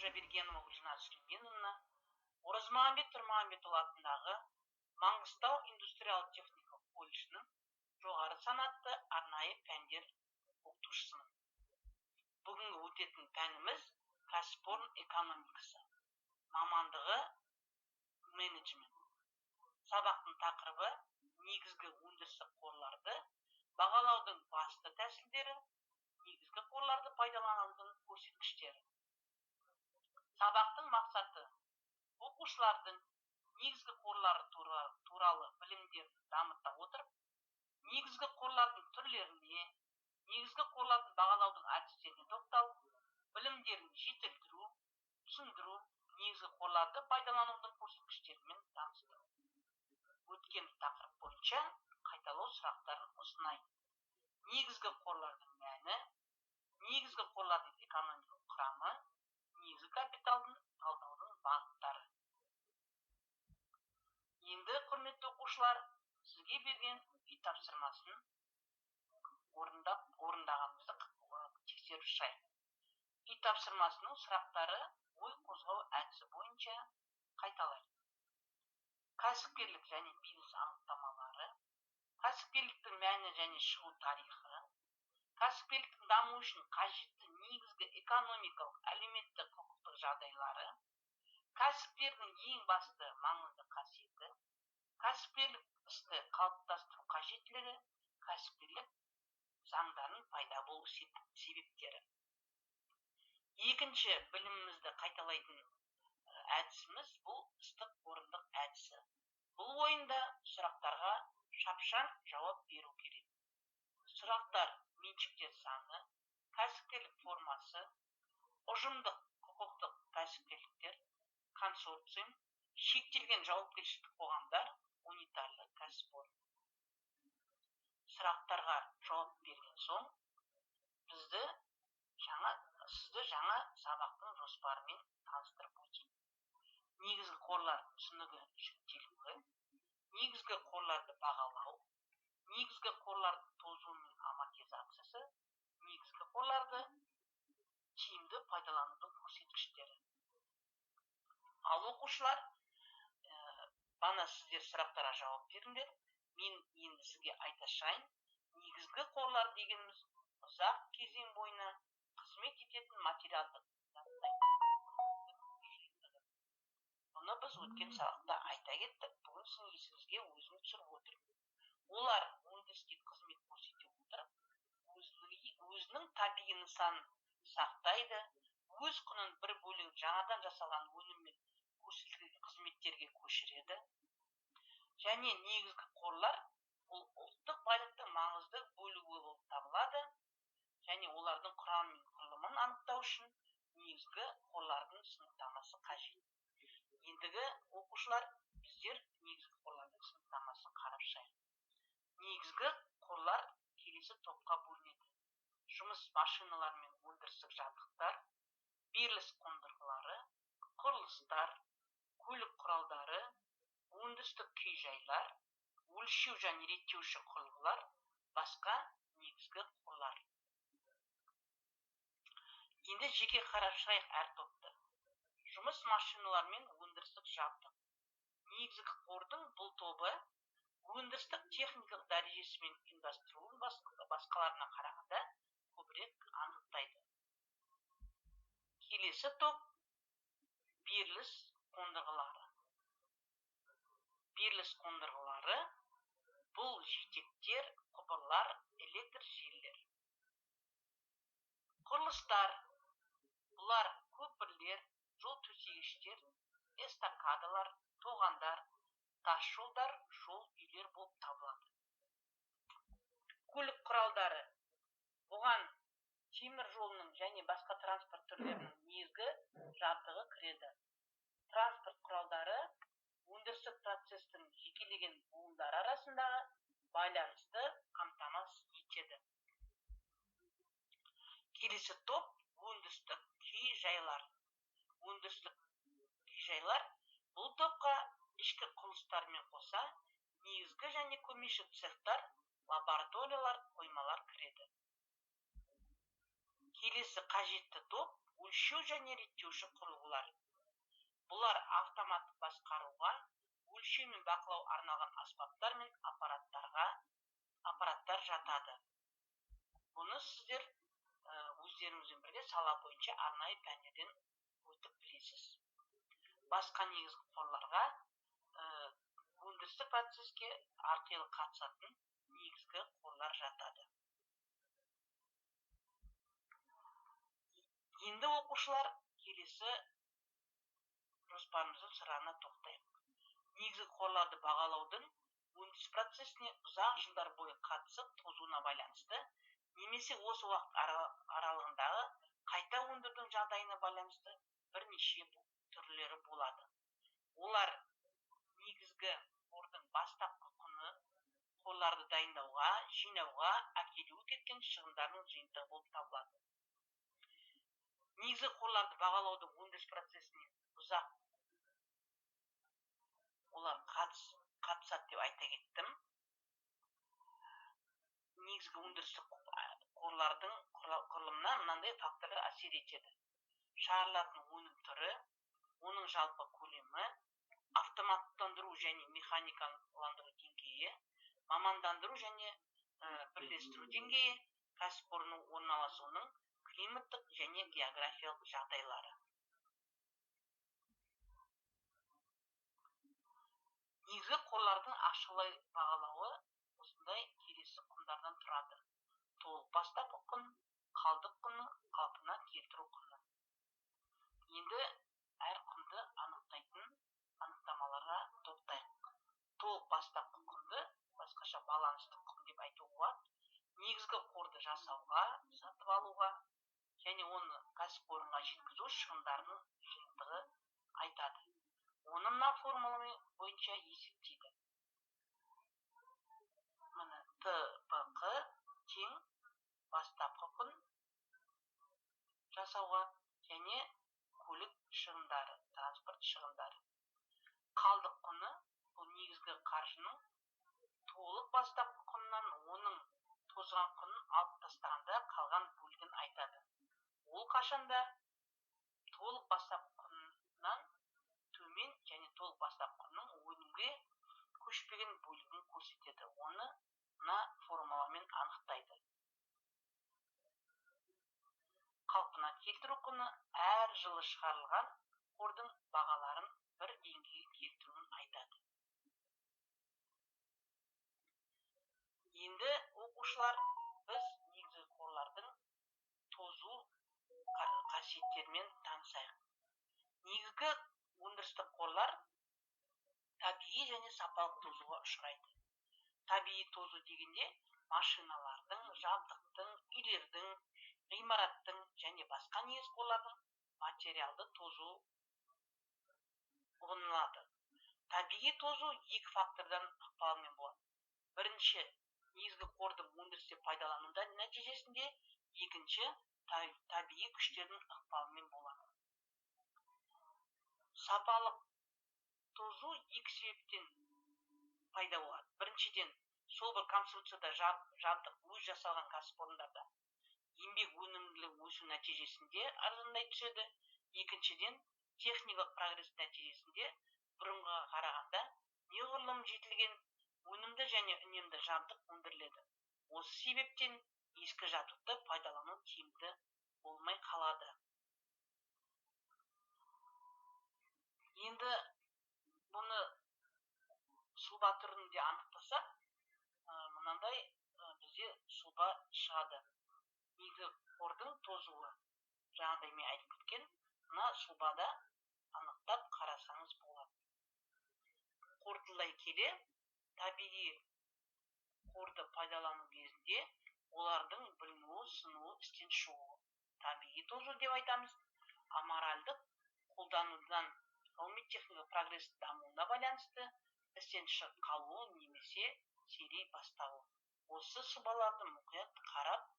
Қожабергенова Гүлжан Сүлейменовна Оразмағамбет Тұрмағамбетұлы атындағы Маңғыстау индустриялық-техникалық колледжінің жоғары санатты арнайы пәндер оқытушысымын. Бүгінгі өтетін пәніміз кәсіпорын экономикасы, мамандығы менеджмент. Сабақтың тақырыбы негізгі өндірістік қорларды бағалаудың басты тәсілдері, негізгі қорларды пайдаланудың көрсеткіштері. Сабақтың мақсаты оқушылардың негізгі қорлары туралы білімдерін дамыта отырып, негізгі қорлардың түрлеріне, негізгі қорлардың бағалаудың әдістеріне тоқталып, білімдерін жетілдіру, түсіндіру, негізгі қорларды пайдаланудың көрсеткіштерімен таныстыру. Өткен тақырып бойынша қайталау сұрақтарын ұсынайын. Негізгі қорлардың мәні, негізгі қорлардың экономикалық құрамы, негізгі капиталдың талдаудың бағыттары. Енді, құрметті оқушылар, сізге берген үй тапсырмасын орындағанымызды тексеріп шығайық. Үй тапсырмасының сұрақтары ой қозғау әдісі бойынша қайталайды. Кәсіпкерлік және бизнес анықтамалары, кәсіпкерліктің мәні және шығу тарихы, кәсіпкерліктің даму үшін қажетті негізгі экономикалық, әлеуметтік, құқықтық жағдайлары, кәсіпкердің ең басты маңызды қасиеті, кәсіпкерлік істі қалыптастыру қажеттілігі, кәсіпкерлік заңдарының пайда болу себептері. Екінші білімімізді қайталайтын әдісіміз бұл ыстық орындық әдісі. Бұл ойында сұрақтарға шапшаң жауап беру керек. Сұрақтар меншіктер саны, кәсіпкерлік формасы, ұжымдық құқықтық кәсіпкерліктер, консорциум, шектелген жауапкершілікті қоғамдар, унитарлы кәсіпорын. Сұрақтарға жауап берген соң, сізді жаңа сабақтың жоспарымен таныстырып өтейін. Негізгі қорлар түсінігі жүктелуі, негізгі қорларды бағалау, негізгі қорлардың тозуы мен амортизациясы, негізгі қорларды тиімді пайдаланудың көрсеткіштері. Ал оқушылар, бана сіздер сұрақтарға жауап беріңдер. Мен енді сізге айташайын. Негізгі қорлар дегеніміз ұзақ кезең бойына қызмет ететін материалдық Бұны біз өткен сабақта айта кеттік. Бүгін сіздің есіңізге өзім түсіріп отырмын. Олар өндіріске қызмет көрсете отырып, өзінің табиғи нысанын сақтайды, өз құнын бір бөлігін жаңадан жасалған өнім мен көрсетілген қызметтерге көшіреді. Және негізгі қорлар бұл ұлттық байлықтың маңызды бөлігі болып табылады. Және олардың құрамы мен құрылымын анықтау үшін негізгі қорлардың сыныптамасы қажет. Ендігі оқушылар, біздер негізгі қорлардың сыныптамасын қарап шығайық. Негізгі қорлар келесі топқа бөлінеді. Жұмыс машиналары мен өндірістік жабдықтар, беріліс қондырғылары, құрылыстар, көлік құралдары, өндірістік күй-жайлар, өлшеу және реттеуші құрылғылар, басқа негізгі қорлар. Енді жеке қарап шығайық әр топты. Жұмыс машиналары мен өндірістік жабдық. Негізгі қордың бұл тобы өндірістік техникалық дәрежесі мен ұйымдастыруын басқаларына қарағанда көбірек анықтайды. Келесі топ беріліс қондырғылары. Беріліс қондырғылары бұл жетектер, құбырлар, электр желілер. Құрылыстар бұлар көпірлер, жол төсегіштер, эстакадалар, тоғандар, тас жолдар, жол үйлер болып табылады. Көлік құралдары бұған темір жолының және басқа транспорт түрлерінің негізгі жабдығы кіреді. Транспорт құралдары өндірістік процестің жекелеген буындар арасындағы байланысты қамтамасыз етеді. Келесі топ өндірістік күй-жайлар. Өндірістік күй-жайлар бұл топқа ішкі құрылыстармен қоса негізгі және көмекші цехтар, лабораториялар, қоймалар кіреді. Келесі қажетті топ өлшеу және реттеуші құрылғылар. Бұлар автоматтық басқаруға, өлшеу мен бақылау арналған аспаптар мен аппараттар жатады. Бұны сіздер өздеріңізбен бірге сала бойынша арнайы пәндерден өтіп білесіз. Басқа негізгі қорларға өндірістік процеске арқылы қатысатын негізгі қорлар жатады. Енді оқушылар келесі жоспарымыздың сұрағына тоқтайық. Негізгі қорларды бағалаудың өндіріс процесіне ұзақ жылдар бойы қатысып тозуына байланысты, немесе осы уақыт аралығындағы қайта өндірудің жағдайына байланысты бірнеше түрлері болады. Олар негізгі қордың бастапқы құны, қорларды дайындауға, жинауға әкелуі кеткен шығындардың жиынтығы болып табылады. Негізгі қорларды бағалаудың өндіріс процесіне ұзақ олар қатысады деп айта кеттім. Негізгі өндірістік қорлардың құрылымына мынандай факторлар әсер етеді. Шығарылатын өнім түрі, оның жалпы көлемі, автоматтандыру және механикаландыру деңгейі, мамандандыру және бірлестіру деңгейі, кәсіпорынның орналасуының климаттық және географиялық жағдайлары. Негізгі қорлардың ақшалай бағалауы осындай келесі құндардан тұрады. Толық бастапқы құн, қалдық құны, қалпына келтіру құны. Енді әр құнды анықтайтын анықтамаларға тоқтайық. Толық бастапқы құнды басқаша баланстық құн деп айтуға болады. Негізгі қорды жасауға, сатып алуға және оны кәсіпорынға жеткізу шығындарының жиынтығы айтады. Оны мына формула бойынша есептейді. Міне ТПQ тең бастапқы құн жасауға және көлік шығындары, транспорт шығындары. Қалдық құны бұл негізгі қаржының толық бастапқы құнынан оның тозған құнын алып тастағанда қалған бөлігін айтады. Ол қашанда толық бастапқы құнынан төмен және толық бастапқы құнның өнімге көшпеген бөлігін көрсетеді. Оны мына формуламен анықтайды. Қалпына келтіру құны әр жылы шығарылған қордың бағаларын бір деңгейге келтіруін айтады. Енді оқушылар біз негізгі қорлардың тозу қасиеттерімен танысайық. Негізгі өндірістік қорлар табиғи және сапалық тозуға ұшырайды. Табиғи тозу дегенде машиналардың, жабдықтың, үйлердің, ғимараттың және басқа негізгі қорлардың материалды тозу ұғынылады. Табиғи тозу екі фактордан ықпалымен болады. Бірінші, негізгі қордың өндірісте пайдалануда нәтижесінде, екінші, табиғи күштердің ықпалымен болады. Сапалық тозу екі себептен пайда болады. Біріншіден, сол бір конструкцияда жабдық өз жасалған кәсіпорындарда еңбек өнімділігі өсу нәтижесінде арзандай түседі. Екіншіден, техникалық прогресс нәтижесінде бұрынғыға қарағанда неғұрлым жетілген өнімді және үнемді жабдық өндіріледі. Осы себептен ескі жабдықты пайдалану тиімді болмай қалады. Енді бұны сұлба түрінде анықтасақ, мынандай бізде сұлба шығады. Негізгі қордың тозуы. Жаңағыдай мен айтып кеткен, мына сұлбада анықтап қарасаңыз болады. Қорытындылай келе, табиғи қорды пайдалану кезінде олардың бүлінуі, сынуы, істен шығуы табиғи тозу деп айтамыз. Аморальдық қолданудан ғылыми-техникалық прогресс дамуына байланысты істен шығып қалуы немесе сирей бастауы. Осы сұлбаларды мұқият қарап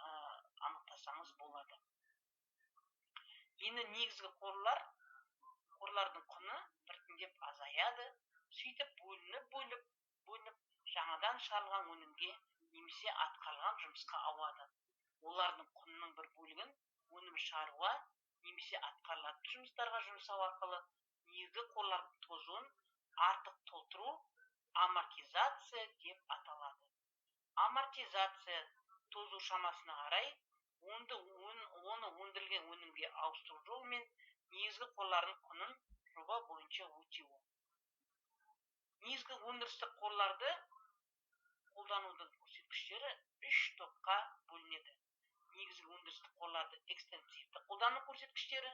анықтасаңыз болады. Енді негізгі қорлардың құны біртіндеп азаяды, сөйтіп бөлініп жаңадан шығарылған өнімге немесе атқарылған жұмысқа ауады. Олардың құнының бір бөлігін өнім шығаруға немесе атқарылатын жұмыстарға жұмсау арқылы негізгі қорлардың тозуын артық толтыру амортизация деп аталады. Амортизация тозу шамасына қарай оны өндірілген өнімге ауыстыру жолымен негізгі қорлардың құнын жоба бойынша өтеу. Негізгі өндірістік қорларды қолданудың көрсеткіштері 3 топқа бөлінеді. Негізгі өндірістік қорларды экстенсивті қолдану көрсеткіштері,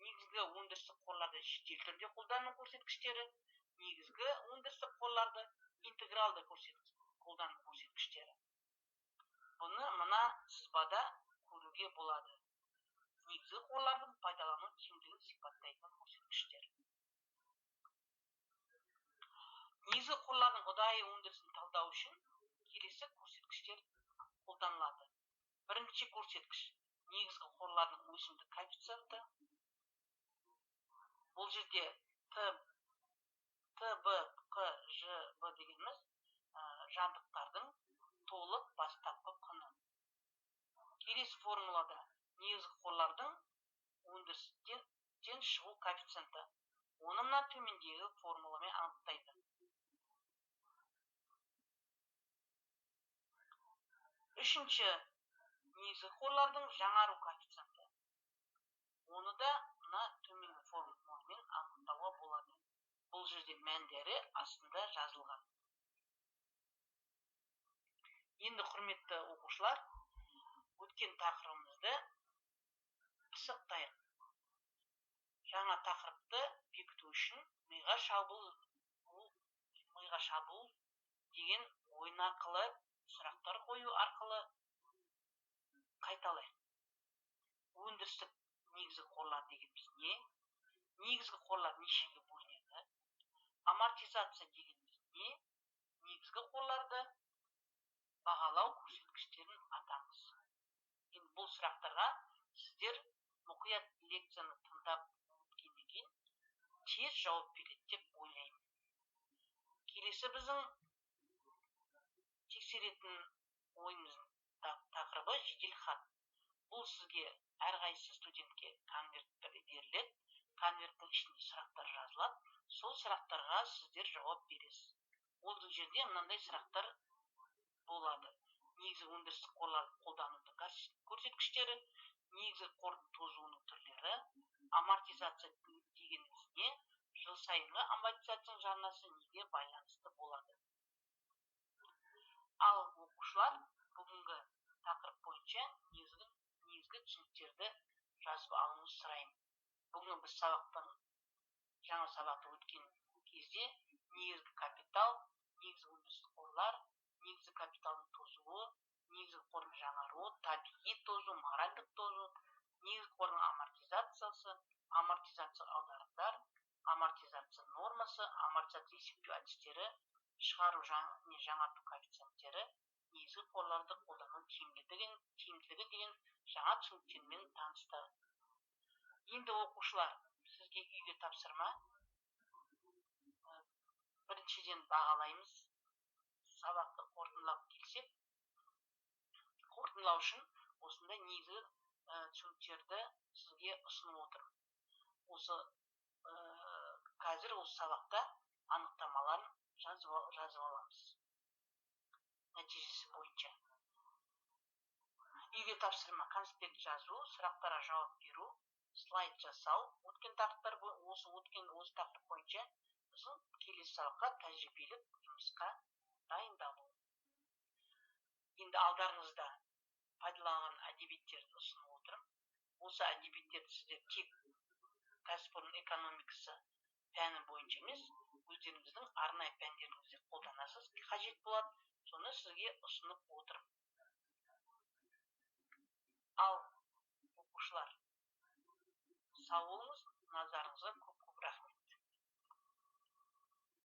негізгі өндірістік қорларды жедел түрде қолдану көрсеткіштері, негізгі өндірістік қорларды интегралды қолдану көрсеткіштері. Бұны мына сызбада көруге болады. Негізгі қорлардың пайдалану тиімділігін сипаттайтын көрсеткіштер. Негізгі қорлардың ұдайы өндірісін талдау үшін келесі көрсеткіштер қолданылады. Бірінші көрсеткіш негізгі қорлардың өсімдік коэффициенті. Бұл жерде ТБ дегеніміз жабдықтардың толық бастапқы құны. Келесі формулада негізгі қорлардың өндірістен шығу коэффициенті. Оны мына төмендегі формуламен анықтайды. Үшінші негізгі қорлардың жаңару коэффициенті. Оны да мына төменгі формуламен анықтауға болады. Бұл жерде мәндері астында жазылған. Енді құрметті оқушылар, өткен тақырыбымызды пысықтайық. Жаңа тақырыпты бекіту үшін миға шабуыл деген ойын арқылы, сұрақтар қою арқылы қайталайық. Өндірістік негізгі қорлар дегеніміз не? Негізгі қорлар нешеге бөлінеді? Амортизация дегеніміз не? Негізгі қорларды бағалау көрсеткіштерін атаңыз. Енді бұл сұрақтарға сіздер мұқият лекцияны тыңдап өткеннен кейін тез жауап береді деп ойлаймын. Келесі біздің тексеретін ойымыздың тақырыбы жедел хат. Бұл сізге әрқайсысы студентке конверттер беріледі. Конверттің ішінде сұрақтар жазылады. Сол сұрақтарға сіздер жауап бересіз. Ол жерде мынандай сұрақтар болады. Негізгі өндірістік қорларды қолданудың көрсеткіштері, негізгі қордың тозуының түрлері, амортизация дегеніміз не? Жыл сайынғы амортизацияның жарнасы неге байланысты болады? Ал оқушылар бүгінгі тақырып бойынша негізгі түсініктерді жазып алуыңызды сұраймын. Бүгін біз жаңа сабақты өткен кезде негізгі капитал, негізгі өндірістік қорлар, негізгі капиталдың тозуы, негізгі қордың жаңаруы, табиғи тозу, моральдық тозу, негізгі қордың амортизациясы, амортизация аударымдар, амортизация нормасы, амортизация есептеу әдістері, шығару және жаңарту коэффициенттері, негізгі қорларды қолдану тиімділігі деген жаңа түсініктермен танысты. Енді оқушылар, сізге үйге тапсырма. Біріншіден бағалаймыз. Сабақты қорытындылап келсек, қорытындылау үшін осындай негізгі түсініктерді сізге ұсынып отырмын. Қазір осы сабақта анықтамаларын жазып аламыз. Нәтижесі бойынша. Үйге тапсырма, конспект жазу, сұрақтарға жауап беру, слайд жасау. Өткен тақырып бойынша біздің келесі сабаққа тәжірибелік жұмысқа дайындалу. Енді алдарыңызда пайдаланған әдебиеттерді ұсынып отырмын. Осы әдебиеттерді сіздер тек кәсіпорын экономикасы пәні бойынша емес, өздеріңіздің арнайы пәндеріңізде қолданасыз, қажет болады. Соны сізге ұсынып отырмын. Ал оқушылар, сау болыңыз, назарыңызға көп